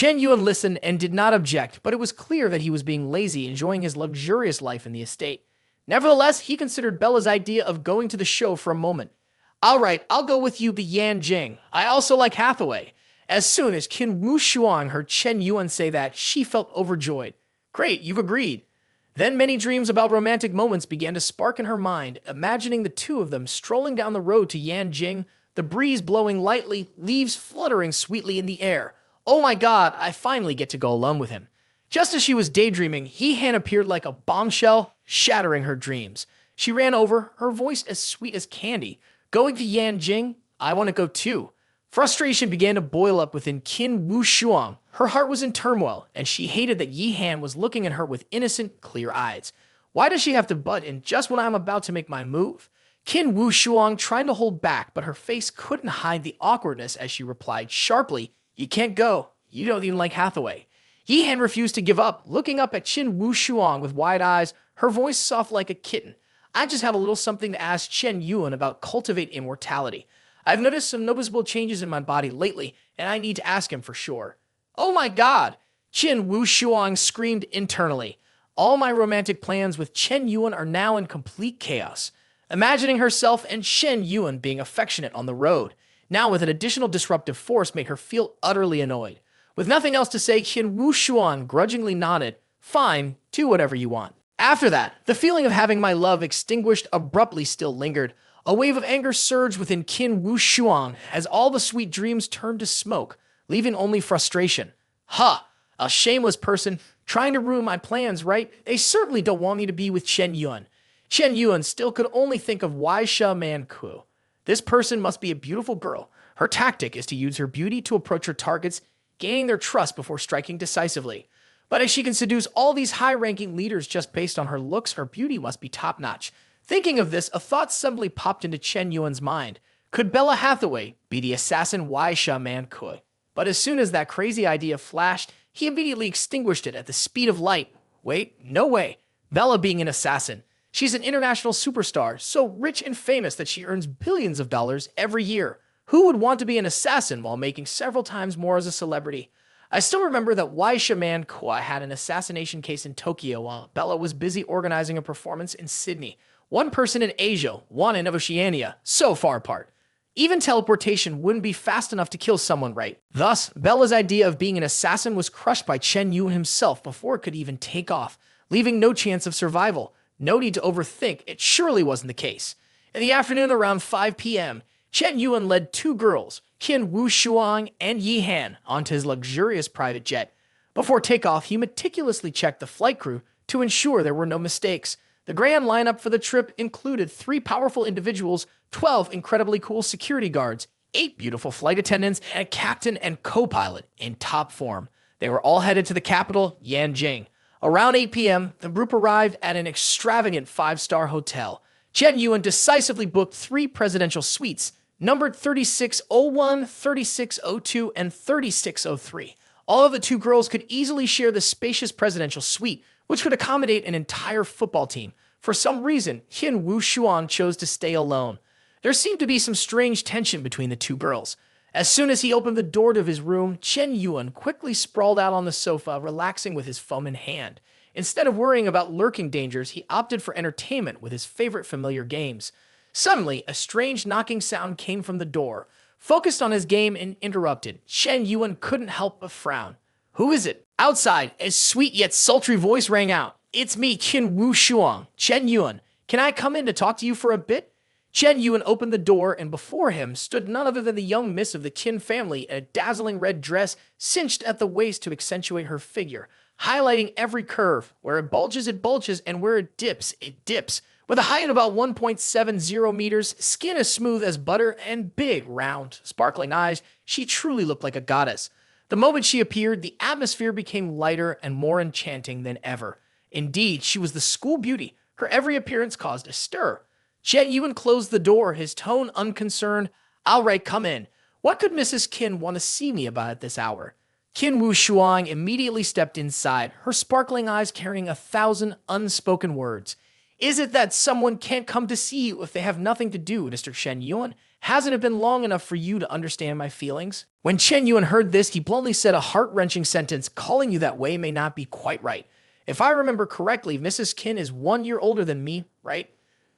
Chen Yuan listened and did not object, but it was clear that he was being lazy, enjoying his luxurious life in the estate. Nevertheless, he considered Bella's idea of going to the show for a moment. All right, I'll go with you, the Yan Jing. I also like Hathaway. As soon as Qin Wu Shuang heard Chen Yuan say that, she felt overjoyed. Great, you've agreed. Then many dreams about romantic moments began to spark in her mind, imagining the two of them strolling down the road to Yanjing, the breeze blowing lightly, leaves fluttering sweetly in the air. Oh my god, I finally get to go alone with him. Just as she was daydreaming, He-Han appeared like a bombshell, shattering her dreams. She ran over, her voice as sweet as candy. Going to Yanjing, I want to go too. Frustration began to boil up within Qin Wu Shuang. Her heart was in turmoil, and she hated that Yi-Han was looking at her with innocent, clear eyes. Why does she have to butt in just when I'm about to make my move? Qin Wu Shuang tried to hold back, but her face couldn't hide the awkwardness as she replied sharply, You can't go. You don't even like Hathaway. Yi-Han refused to give up, looking up at Qin Wu Shuang with wide eyes, her voice soft like a kitten. I just have a little something to ask Chen Yuan about cultivate immortality. I've noticed some noticeable changes in my body lately, and I need to ask him for sure. Oh my god! Qin Wu Shuang screamed internally. All my romantic plans with Chen Yuan are now in complete chaos. Imagining herself and Shen Yuan being affectionate on the road, now with an additional disruptive force made her feel utterly annoyed. With nothing else to say, Qin Wu Shuang grudgingly nodded. Fine, do whatever you want. After that, the feeling of having my love extinguished abruptly still lingered. A wave of anger surged within Qin Wu Shuang as all the sweet dreams turned to smoke, leaving only frustration. Ha! A shameless person trying to ruin my plans, right? They certainly don't want me to be with Chen Yuan. Chen Yuan still could only think of Wai Sha Man Ku. This person must be a beautiful girl. Her tactic is to use her beauty to approach her targets, gaining their trust before striking decisively. But if she can seduce all these high-ranking leaders just based on her looks, her beauty must be top-notch. Thinking of this, a thought suddenly popped into Chen Yuan's mind. Could Bella Hathaway be the assassin Wai Sha Man Ku? But as soon as that crazy idea flashed, he immediately extinguished it at the speed of light. Wait, no way. Bella being an assassin. She's an international superstar, so rich and famous that she earns billions of dollars every year. Who would want to be an assassin while making several times more as a celebrity? I still remember that Wai Sha Man Ku had an assassination case in Tokyo while Bella was busy organizing a performance in Sydney. One person in Asia, one in Oceania, so far apart. Even teleportation wouldn't be fast enough to kill someone right. Thus, Bella's idea of being an assassin was crushed by Chen Yuan himself before it could even take off, leaving no chance of survival. No need to overthink, it surely wasn't the case. In the afternoon around 5 p.m., Chen Yuan led two girls, Qin Wu Shuang and Yi-Han, onto his luxurious private jet. Before takeoff, he meticulously checked the flight crew to ensure there were no mistakes. The grand lineup for the trip included 3 powerful individuals, 12 incredibly cool security guards, 8 beautiful flight attendants, and a captain and co-pilot in top form. They were all headed to the capital, Yanjing. Around 8 p.m., the group arrived at an extravagant 5-star hotel. Chen Yuan decisively booked 3 presidential suites, numbered 3601, 3602, and 3603. All of the 2 girls could easily share the spacious presidential suite, which could accommodate an entire football team. For some reason, Qin Wu Shuang chose to stay alone. There seemed to be some strange tension between the 2 girls. As soon as he opened the door to his room, Chen Yuan quickly sprawled out on the sofa, relaxing with his phone in hand. Instead of worrying about lurking dangers, he opted for entertainment with his favorite familiar games. Suddenly, a strange knocking sound came from the door. Focused on his game and interrupted, Chen Yuan couldn't help but frown. Who is it? Outside, a sweet yet sultry voice rang out. It's me, Qin Wu Shuang. Chen Yuan, can I come in to talk to you for a bit? Chen Yuan opened the door, and before him stood none other than the young miss of the Qin family in a dazzling red dress cinched at the waist to accentuate her figure, highlighting every curve. Where it bulges, and where it dips, it dips. With a height of about 1.70 meters, skin as smooth as butter, and big, round, sparkling eyes, she truly looked like a goddess. The moment she appeared, the atmosphere became lighter and more enchanting than ever. Indeed, she was the school beauty. Her every appearance caused a stir. Chen Yuan closed the door, his tone unconcerned. All right, come in. What could Mrs. Qin want to see me about at this hour? Qin Wu Shuang immediately stepped inside, her sparkling eyes carrying 1,000 unspoken words. Is it that someone can't come to see you if they have nothing to do, Mr. Chen Yuan? Hasn't it been long enough for you to understand my feelings? When Chen Yuan heard this, he bluntly said a heart-wrenching sentence, calling you that way may not be quite right. If I remember correctly, Mrs. Qin is 1 year older than me, right?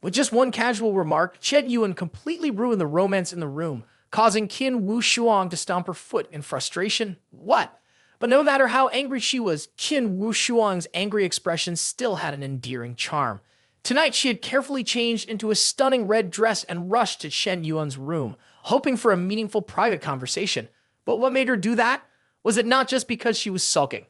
With just one casual remark, Chen Yuan completely ruined the romance in the room, causing Qin Wushuang to stomp her foot in frustration. What? But no matter how angry she was, Qin Wushuang's angry expression still had an endearing charm. Tonight, she had carefully changed into a stunning red dress and rushed to Chen Yuan's room, hoping for a meaningful private conversation. But what made her do that? Was it not just because she was sulking?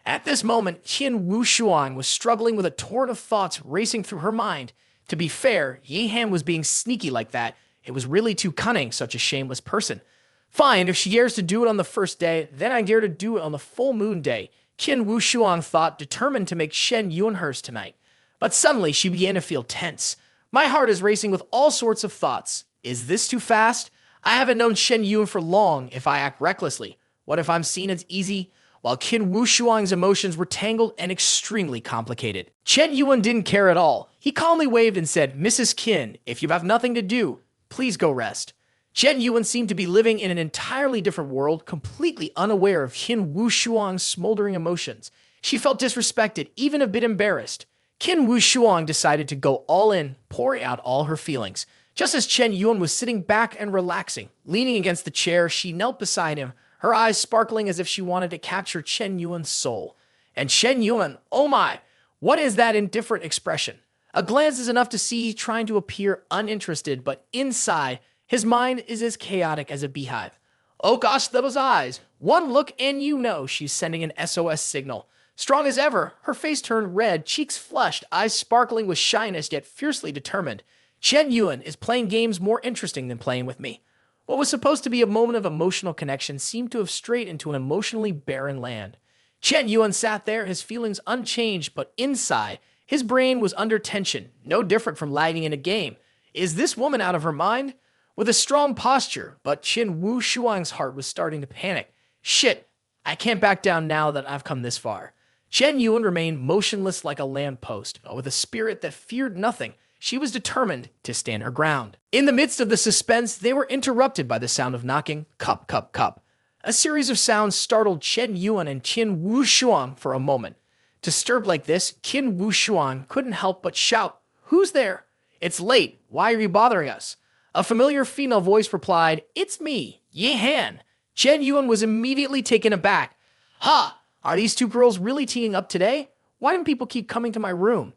At this moment, Qin Wushuang was struggling with a torrent of thoughts racing through her mind. To be fair, Yi Han was being sneaky like that. It was really too cunning, such a shameless person. Fine, if she dares to do it on the first day, then I dare to do it on the full moon day, Qin Wushuang thought, determined to make Shen Yuan hers tonight. But suddenly, she began to feel tense. My heart is racing with all sorts of thoughts. Is this too fast? I haven't known Shen Yuan for long if I act recklessly. What if I'm seen as easy? While Qin Wushuang's emotions were tangled and extremely complicated. Chen Yuan didn't care at all. He calmly waved and said, Mrs. Qin, if you have nothing to do, please go rest. Chen Yuan seemed to be living in an entirely different world, completely unaware of Qin Wushuang's smoldering emotions. She felt disrespected, even a bit embarrassed. Qin Wushuang decided to go all in, pouring out all her feelings. Just as Chen Yuan was sitting back and relaxing, leaning against the chair, she knelt beside him, her eyes sparkling as if she wanted to capture Chen Yuan's soul. And Chen Yuan, oh my, what is that indifferent expression? A glance is enough to see he's trying to appear uninterested, but inside, his mind is as chaotic as a beehive. Oh gosh, those eyes. One look and you know she's sending an SOS signal. Strong as ever, her face turned red, cheeks flushed, eyes sparkling with shyness yet fiercely determined. Chen Yuan is playing games more interesting than playing with me. What was supposed to be a moment of emotional connection seemed to have strayed into an emotionally barren land. Chen Yuan sat there, his feelings unchanged, but inside, his brain was under tension, no different from lagging in a game. Is this woman out of her mind? With a strong posture, but Qin Wushuang's heart was starting to panic. Shit, I can't back down now that I've come this far. Chen Yuan remained motionless like a lamppost, but with a spirit that feared nothing. She was determined to stand her ground. In the midst of the suspense, they were interrupted by the sound of knocking. Cup, cup, cup. A series of sounds startled Chen Yuan and Qin Wushuang for a moment. Disturbed like this, Qin Wushuang couldn't help but shout, Who's there? It's late. Why are you bothering us? A familiar female voice replied, It's me, Yi Han. Chen Yuan was immediately taken aback. Ha! Are these two girls really teeing up today? Why do people keep coming to my room?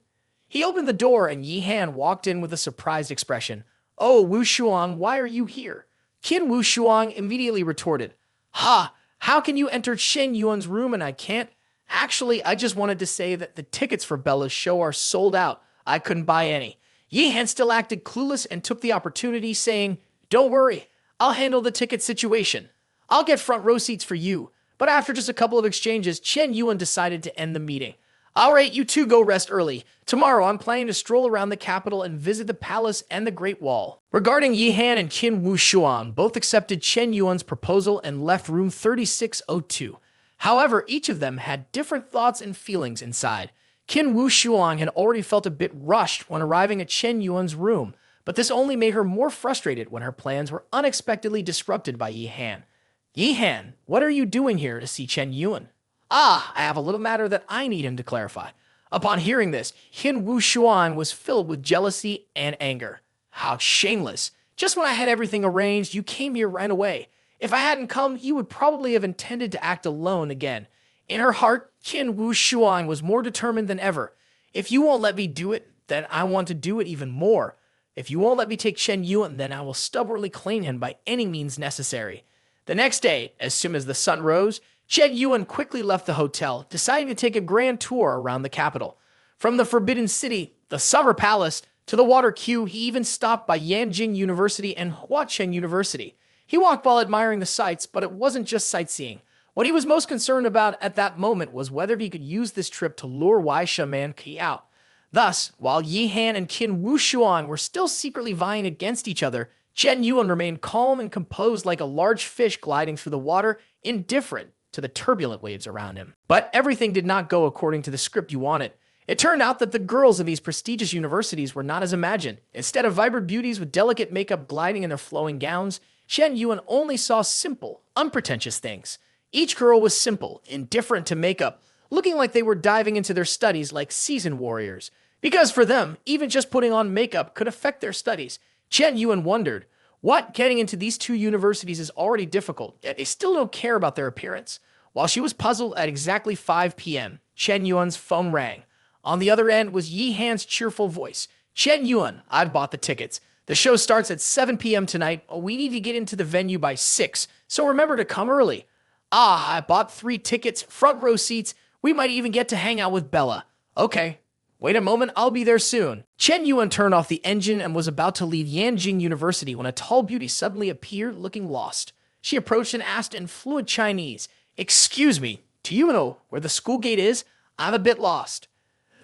He opened the door and Yi Han walked in with a surprised expression. Oh, Wushuang, why are you here? Qin Wushuang immediately retorted. Ha! How can you enter Shen Yuan's room and I can't? Actually, I just wanted to say that the tickets for Bella's show are sold out. I couldn't buy any. Yi Han still acted clueless and took the opportunity, saying, Don't worry, I'll handle the ticket situation. I'll get front row seats for you. But after just a couple of exchanges, Chen Yuan decided to end the meeting. All right, you two go rest early. Tomorrow, I'm planning to stroll around the capital and visit the palace and the Great Wall. Regarding Yi Han and Qin Wushuang, both accepted Chen Yuan's proposal and left room 3602. However, each of them had different thoughts and feelings inside. Qin Wushuang had already felt a bit rushed when arriving at Chen Yuan's room, but this only made her more frustrated when her plans were unexpectedly disrupted by Yi Han. Yi Han, what are you doing here to see Chen Yuan? Ah, I have a little matter that I need him to clarify. Upon hearing this, Qin Wushuang was filled with jealousy and anger. How shameless. Just when I had everything arranged, you came here right away. If I hadn't come, you would probably have intended to act alone again. In her heart, Qin Wushuang was more determined than ever. If you won't let me do it, then I want to do it even more. If you won't let me take Chen Yuan, then I will stubbornly claim him by any means necessary. The next day, as soon as the sun rose, Chen Yuan quickly left the hotel, deciding to take a grand tour around the capital. From the Forbidden City, the Summer Palace, to the Water Queue, he even stopped by Yanjing University and Huacheng University. He walked while admiring the sights, but it wasn't just sightseeing. What he was most concerned about at that moment was whether he could use this trip to lure Wai Shaman Qi out. Thus, while Yi Han and Qin Wushuang were still secretly vying against each other, Chen Yuan remained calm and composed like a large fish gliding through the water, indifferent to the turbulent waves around him. But everything did not go according to the script you wanted. It turned out that the girls of these prestigious universities were not as imagined. Instead of vibrant beauties with delicate makeup gliding in their flowing gowns, Chen Yuan only saw simple, unpretentious things. Each girl was simple, indifferent to makeup, looking like they were diving into their studies like seasoned warriors. Because for them, even just putting on makeup could affect their studies. Chen Yuan wondered, what getting into these two universities is already difficult, yet they still don't care about their appearance. While she was puzzled at exactly 5 p.m., Chen Yuan's phone rang. On the other end was Yi Han's cheerful voice. Chen Yuan, I've bought the tickets. The show starts at 7 p.m. tonight. We need to get into the venue by 6, so remember to come early. Ah, I bought 3 tickets, front row seats. We might even get to hang out with Bella. Okay. Wait a moment, I'll be there soon. Chen Yuan turned off the engine and was about to leave Yanjing University when a tall beauty suddenly appeared looking lost. She approached and asked in fluent Chinese, "Excuse me, do you know where the school gate is? I'm a bit lost."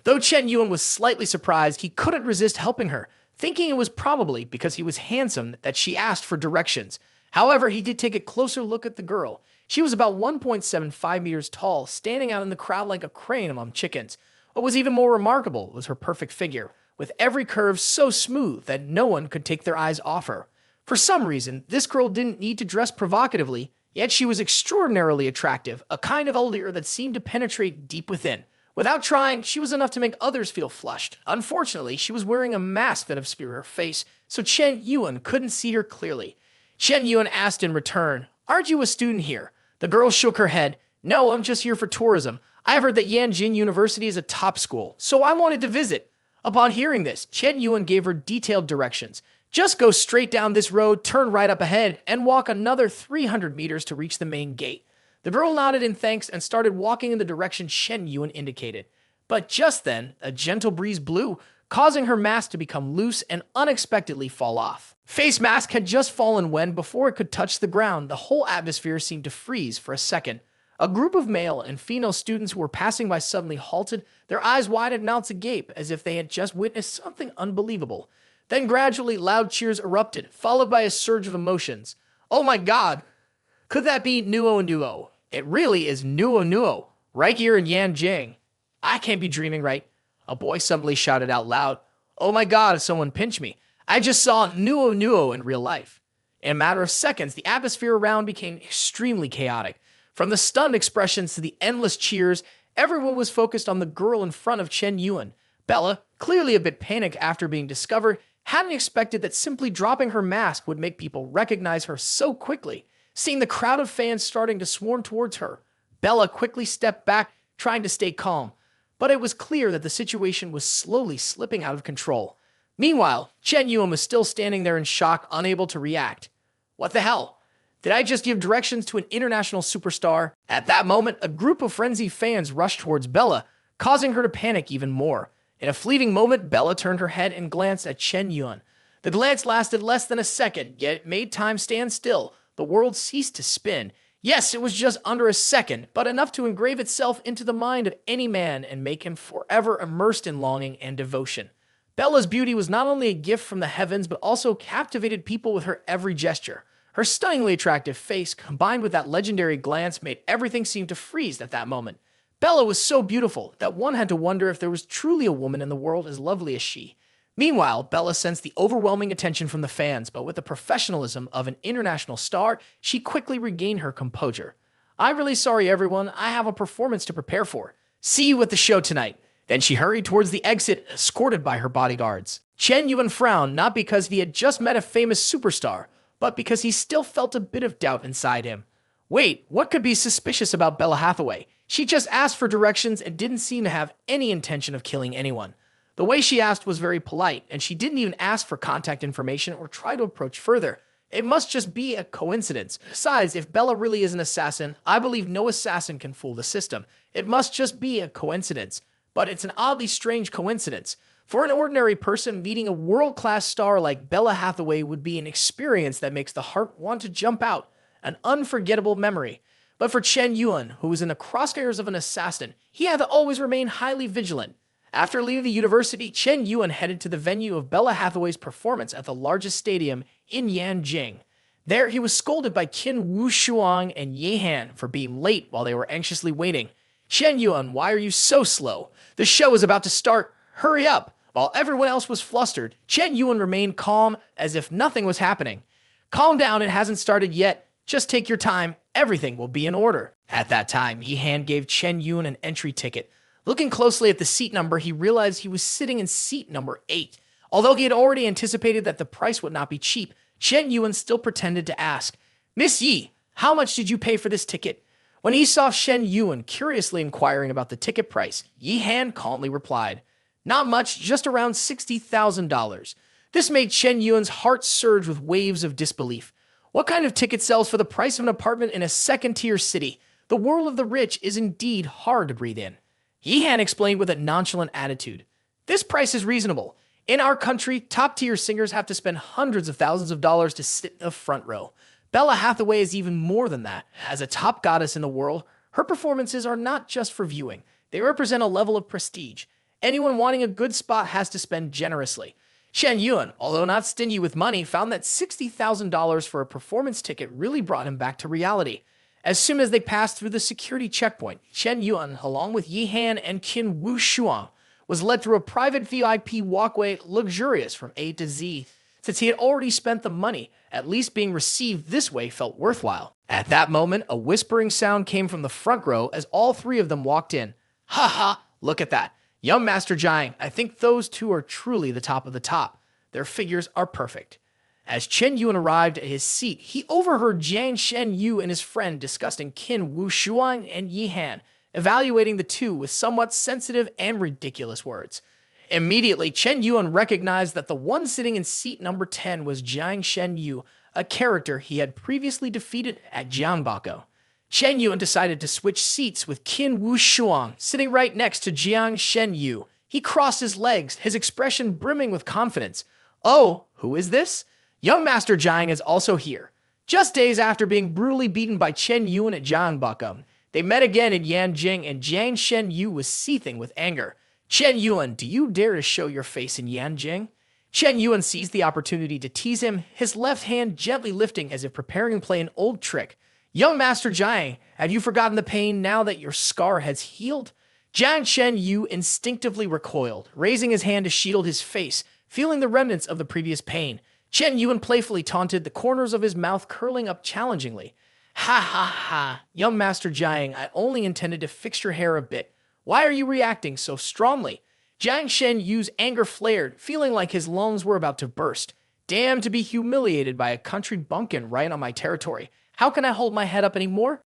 Though Chen Yuan was slightly surprised, he couldn't resist helping her, thinking it was probably because he was handsome that she asked for directions. However, he did take a closer look at the girl. She was about 1.75 meters tall, standing out in the crowd like a crane among chickens. What was even more remarkable was her perfect figure, with every curve so smooth that no one could take their eyes off her. For some reason, this girl didn't need to dress provocatively, yet she was extraordinarily attractive, a kind of allure that seemed to penetrate deep within. Without trying, she was enough to make others feel flushed. Unfortunately, she was wearing a mask that obscured her face, so Chen Yuan couldn't see her clearly. Chen Yuan asked in return, "Aren't you a student here?" The girl shook her head. "No, I'm just here for tourism. I've heard that Yanjing University is a top school, so I wanted to visit." Upon hearing this, Chen Yuan gave her detailed directions. Just go straight down this road, turn right up ahead, and walk another 300 meters to reach the main gate. The girl nodded in thanks and started walking in the direction Chen Yuan indicated. But just then, a gentle breeze blew, causing her mask to become loose and unexpectedly fall off. Face mask had just fallen when, before it could touch the ground, the whole atmosphere seemed to freeze for a second. A group of male and female students who were passing by suddenly halted, their eyes wide and mouths agape as if they had just witnessed something unbelievable. Then gradually loud cheers erupted, followed by a surge of emotions. "Oh my god! Could that be Nuo Nuo? It really is Nuo Nuo, right here in Yanjing. I can't be dreaming, right?" A boy suddenly shouted out loud, "Oh my god, someone pinched me. I just saw Nuo Nuo in real life." In a matter of seconds, the atmosphere around became extremely chaotic. From the stunned expressions to the endless cheers, everyone was focused on the girl in front of Chen Yuan. Bella, clearly a bit panicked after being discovered, hadn't expected that simply dropping her mask would make people recognize her so quickly. Seeing the crowd of fans starting to swarm towards her, Bella quickly stepped back, trying to stay calm. But it was clear that the situation was slowly slipping out of control. Meanwhile, Chen Yuan was still standing there in shock, unable to react. What the hell? Did I just give directions to an international superstar? At that moment, a group of frenzied fans rushed towards Bella, causing her to panic even more. In a fleeting moment, Bella turned her head and glanced at Chen Yuan. The glance lasted less than a second, yet it made time stand still. The world ceased to spin. Yes, it was just under a second, but enough to engrave itself into the mind of any man and make him forever immersed in longing and devotion. Bella's beauty was not only a gift from the heavens, but also captivated people with her every gesture. Her stunningly attractive face, combined with that legendary glance, made everything seem to freeze at that moment. Bella was so beautiful that one had to wonder if there was truly a woman in the world as lovely as she. Meanwhile, Bella sensed the overwhelming attention from the fans, but with the professionalism of an international star, she quickly regained her composure. "I'm really sorry, everyone. I have a performance to prepare for. See you at the show tonight." Then she hurried towards the exit, escorted by her bodyguards. Chen Yuan frowned, not because he had just met a famous superstar, but because he still felt a bit of doubt inside him. Wait, what could be suspicious about Bella Hathaway? She just asked for directions and didn't seem to have any intention of killing anyone. The way she asked was very polite, and she didn't even ask for contact information or try to approach further. It must just be a coincidence. Besides, if Bella really is an assassin, I believe no assassin can fool the system. It must just be a coincidence. But it's an oddly strange coincidence. For an ordinary person, meeting a world-class star like Bella Hathaway would be an experience that makes the heart want to jump out, an unforgettable memory. But for Chen Yuan, who was in the crosshairs of an assassin, he had to always remain highly vigilant. After leaving the university, Chen Yuan headed to the venue of Bella Hathaway's performance at the largest stadium in Yanjing. There, he was scolded by Qin Wu Shuang and Ye Han for being late while they were anxiously waiting. Chen Yuan, why are you so slow? The show is about to start. Hurry up. While everyone else was flustered, Chen Yuan remained calm as if nothing was happening. Calm down, it hasn't started yet. Just take your time. Everything will be in order. At that time, Yi-Han gave Chen Yuan an entry ticket. Looking closely at the seat number, he realized he was sitting in seat number 8. Although he had already anticipated that the price would not be cheap, Chen Yuan still pretended to ask, "Miss Yi, how much did you pay for this ticket?" When he saw Shen Yuan curiously inquiring about the ticket price, Yi-Han calmly replied, "Not much, just around $60,000. This made Chen Yuan's heart surge with waves of disbelief. What kind of ticket sells for the price of an apartment in a second-tier city? The world of the rich is indeed hard to breathe in. Yi-Han explained with a nonchalant attitude, "This price is reasonable. In our country, top-tier singers have to spend hundreds of thousands of dollars to sit in the front row. Bella Hathaway is even more than that. As a top goddess in the world, her performances are not just for viewing. They represent a level of prestige. Anyone wanting a good spot has to spend generously." Chen Yuan, although not stingy with money, found that $60,000 for a performance ticket really brought him back to reality. As soon as they passed through the security checkpoint, Chen Yuan, along with Yi-Han and Qin Wushuang, was led through a private VIP walkway luxurious from A to Z. Since he had already spent the money, at least being received this way felt worthwhile. At that moment, a whispering sound came from the front row as all three of them walked in. "Ha ha, look at that. Young Master Jiang, I think those two are truly the top of the top. Their figures are perfect." As Chen Yuan arrived at his seat, he overheard Jiang Shen Yu and his friend discussing Qin Wushuang and Yi-Han, evaluating the two with somewhat sensitive and ridiculous words. Immediately, Chen Yuan recognized that the one sitting in seat number 10 was Jiang Shen Yu, a character he had previously defeated at Jianbako. Chen Yuan decided to switch seats with Qin Wushuang, sitting right next to Jiang Shen Yu. He crossed his legs, his expression brimming with confidence. "Oh, who is this? Young Master Jiang is also here." Just days after being brutally beaten by Chen Yuan at Jianbako, they met again in Yanjing and Jiang Shen Yu was seething with anger. "Chen Yuan, do you dare to show your face in Yanjing?" Chen Yuan seized the opportunity to tease him, his left hand gently lifting as if preparing to play an old trick. "Young Master Jiang, have you forgotten the pain now that your scar has healed?" Jiang Shen Yu instinctively recoiled, raising his hand to shield his face, feeling the remnants of the previous pain. Chen Yuan playfully taunted, the corners of his mouth curling up challengingly. "Ha ha ha, young Master Jiang, I only intended to fix your hair a bit. Why are you reacting so strongly?" Jiang Shen Yu's anger flared, feeling like his lungs were about to burst. "Damn to be humiliated by a country bumpkin right on my territory. How can I hold my head up anymore?"